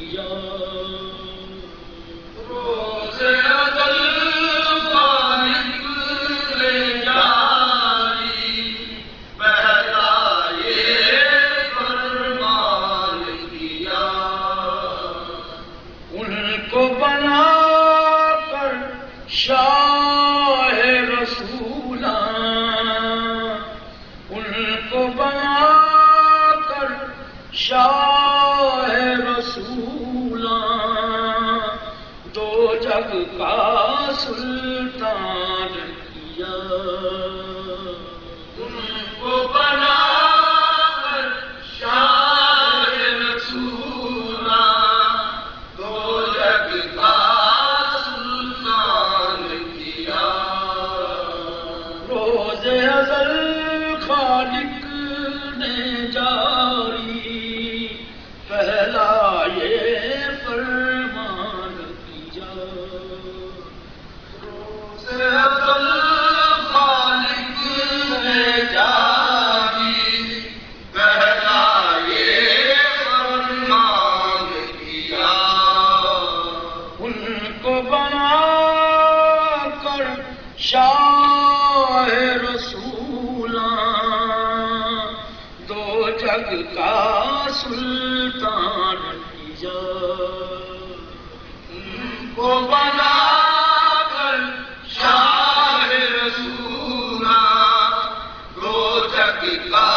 کیا روز ازل خالق نے جاری پہلا یہ فرمان کیا ان کو بنا کر شاہ رسولاں ان کو بنا کر شاہ رسولاں دو جگ کا سلطان کیا ان کو بنا کر شاہ رسولا دو جگ کا سلطان کیا روز ازل خالق نے جاری پہلا یہ فرمان کیا روز ازل خالق نے جاری پہلا یہ فرمان کیا ان کو بنا کر شاہ رسولاں دو جگ کا سلطان کیا ان کو بنا کر شاہ رسولا دو جگ کا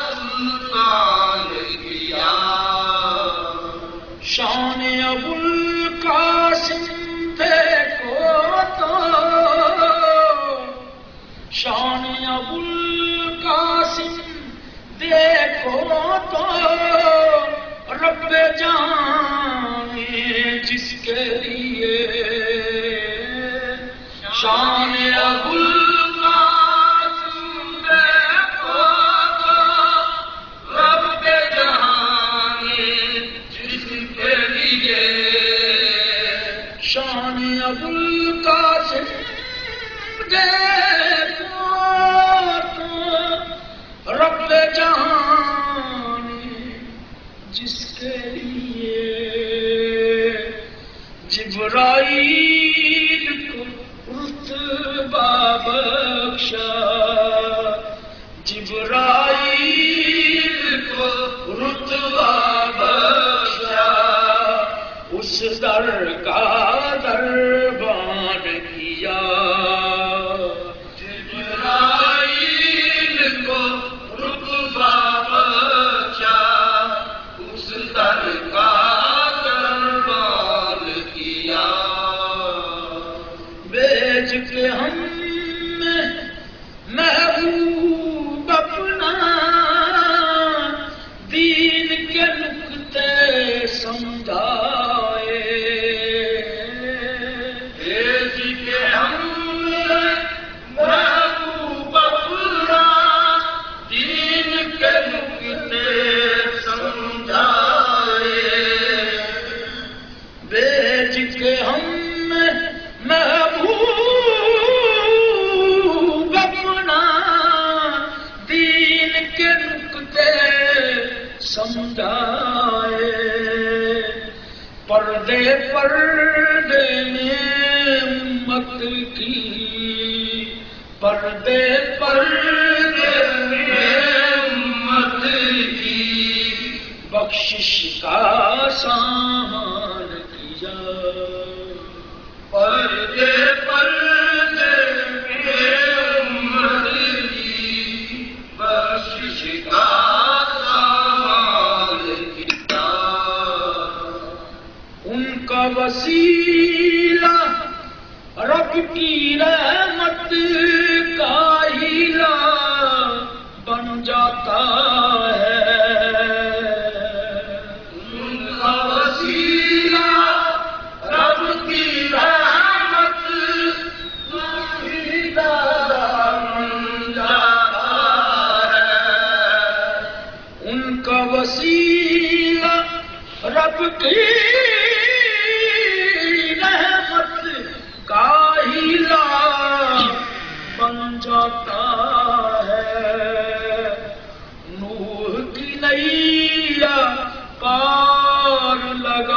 سلطان کیا شان ابو القاسم دیکھو تو شان ابو القاسم دیکھو تو رب جان جس کے لیے شان ابو القاسم دیکھو تو رب جہاں جس کے لیے شان ابو القاسم دیکھو تو رب جان جس کے لیے جبرائیل کو رتبہ بخشا جبرائیل کو رتبہ بخشا اس در کا دربان کیا جبرائیل کو رتبہ بخشا اس در کا دربان کیا بیچ کے ہم محبوب اپنا دین کے نکتے سمجھائے بھیج کے ہم محبوب اپنا دین کے نکتے سمجھائے بیچ کے ہم محبوب اپنا دین کے نکتے سمجھائے پردے پردے میں امت کی پردے پردے میں امت کی بخشش کا سامان کیا پردے پردے میں امت کی بخشش کا سامان کیا ان کا وسیلہ رب کی رحمت کا ہیلا بن جاتا ہے ان کا وسیلہ رب کی رحمت کا ہیلا بن جاتا ہے ان کا وسیلہ رب کی رحمت کا ہیلا بن جاتا ہے نوح کی نیا پار لگا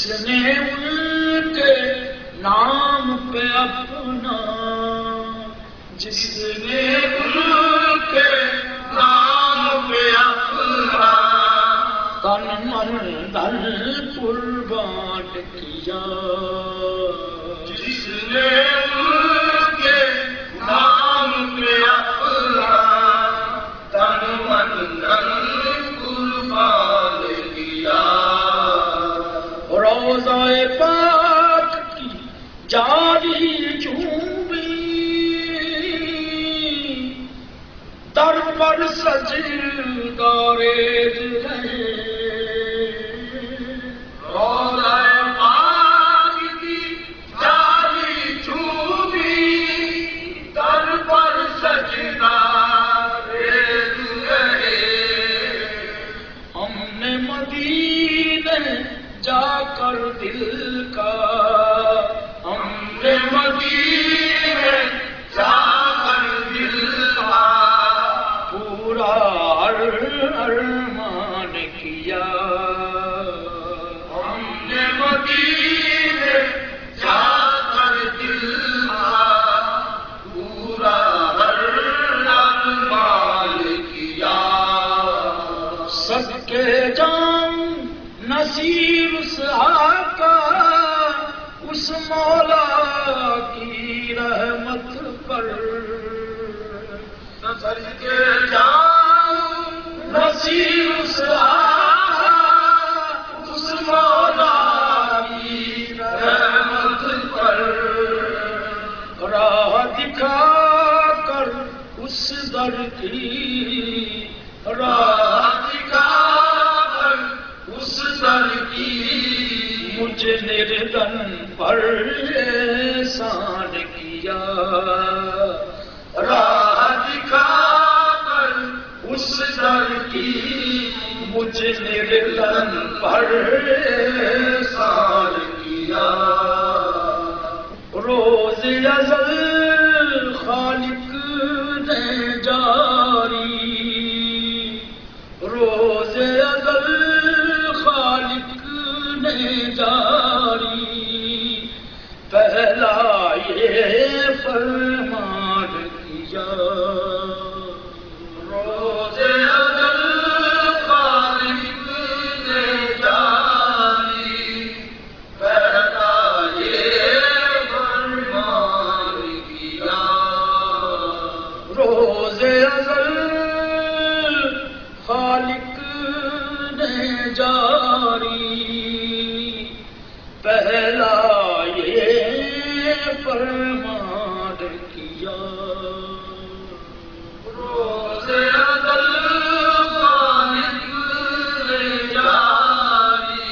جس نے ان کے نام پہ اپنا، جس نے ان کے نام پہ اپنا تن من دل قربان کیا، جس نے ان کے نام پہ اپنا تن من دل قربان کیا، روضہ پاک کی جاری چومی در پر سجدہ ریز رہے، روضہ پاک کی جاری چومی در پر سجدہ ریز رہے، ہم نے مدینے جا کر دل کا، ہم نے مدینے جا کر دل کا پورا ارمان کیا، ہم نے مدینے جا کر دل کا پورا ارمان کیا، سب کے جام نصیب اس آقا اس مولا کی رحمت پر، سر کے جام نصیب اس آقا اس مولا کی رحمت پر، راہ دکھا کر اس در کی، راہ دکھا کر اس در کی مجھے نردن پر احسان کیا، راہ دکھا کر اس در کی مجھے نردن پر احسان کیا، روز ازل خالق نے جاری، روز ازل خالق نے جاری پہلا یہ فرمان کیا، روز ازل خالق نے جاری پہلا یہ فرمان کیا، روز ازل خالق نے جاری پہلا یہ فرمان کیا، روز ازل خالق نے جاری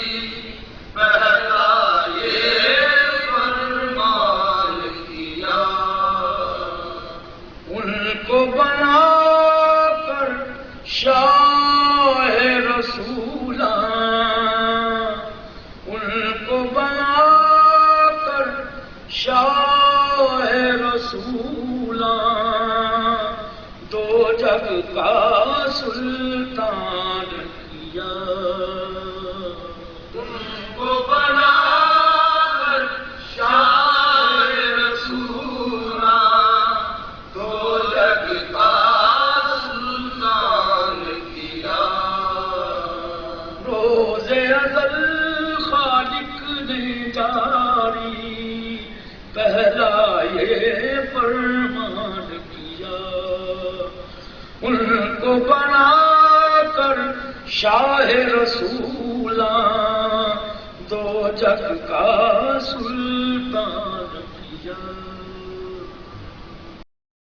پہلا یہ فرمان کیا، ان کو بنا کر شاہ رسولاں، ان کو بنا کر شاہ رسولاں دو جگ کا سلطان کیا، ان کو بنا کر شاہ رسولا دو جگ کا سلطان کیا، روز ازل خالق نے جاری پہلا یہ فرمان کیا، ان کو بنا کر شاہ رسولاں دو جگ کا سلطان کیا۔